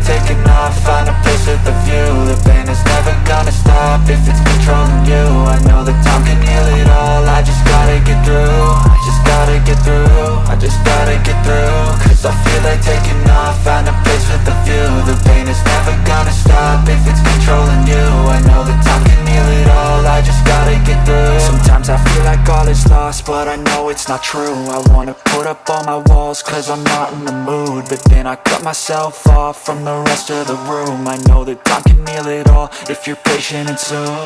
taking off, find a place with a view. The pain is never gonna stop if it's controlling you. I know that time can heal it all, I just gotta get through. I just gotta get through, I just gotta get through. Cause I feel like taking off, find a place with a view. The pain is never gonna stop if it's controlling you. I know that time can heal it all, I just gotta get through. Sometimes I feel like all is lost, but I know it's not true. I wanna put up all my walls cause I'm not in the mood, but then I cut myself off from the rest of the room. I know that time can heal it all if you're patient and soon.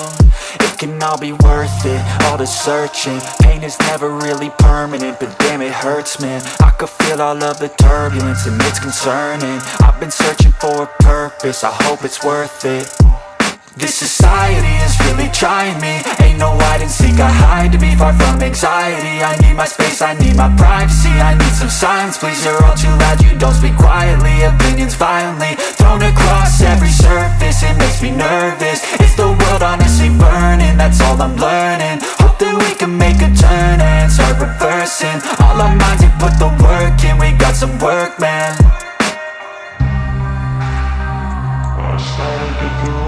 It can all be worth it, all the searching. Pain is never really permanent, but damn it hurts, man. I could feel all of the turbulence and it's concerning. I've been searching for a purpose, I hope it's worth it. This society is really trying me. Ain't no hide and seek, I hide to be far from anxiety. I need my space, I need my privacy. I need some silence, please, you're all too loud. You don't speak quietly, opinions violently thrown across every surface. It makes me nervous, it's the world honestly burning. That's all I'm learning, hope that we can make a turn and start reversing. All our minds, we put the work in, we got some work, man. I started to do.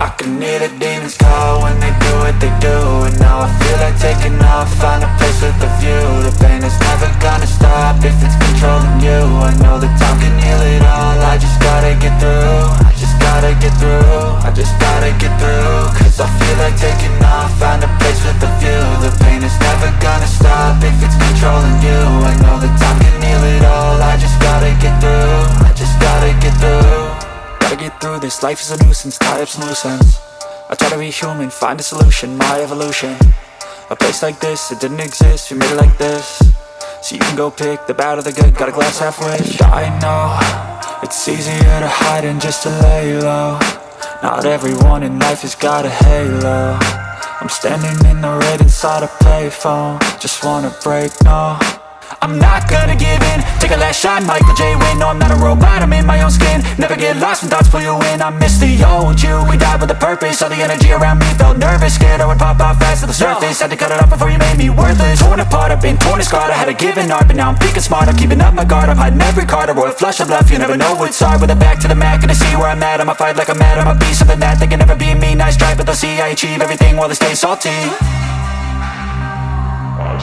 I can hear the demons call when they do what they do. And now I feel like taking off, find a place with a view. The pain is never gonna stop if it's controlling you. I know that time can heal it all, I just gotta get through. I just gotta get through, I just gotta get through. Cause I feel like taking off, find a place with a view. The pain is never gonna stop if it's controlling you. I know that time can heal it all, I just gotta get through. I just gotta get through. Gotta get through this, life is a nuisance, tie up some loose ends. I try to be human, find a solution, my evolution. A place like this, it didn't exist, we made it like this. So you can go pick the bad or the good, got a glass halfway. I know, it's easier to hide than just to lay low. Not everyone in life has got a halo. I'm standing in the red inside a payphone. Just wanna break, no, I'm not gonna give in. Take a last shot, Michael J. Win. No, I'm not a robot, I'm in my own skin. Never get lost when thoughts pull you in. I miss the old you, we died with a purpose. All the energy around me felt nervous, scared I would pop out fast to the surface. Had to cut it off before you made me worthless. Torn apart, I've been torn and scarred. I had a given art, but now I'm thinking smart. I'm keeping up my guard, I'm hiding every card. A royal flush of love, you never know what's hard. With a back to the mat, gonna see where I'm at. I'ma fight like I'm mad, I'ma be something that they can never be me. Nice try, but they'll see I achieve everything while they stay salty. I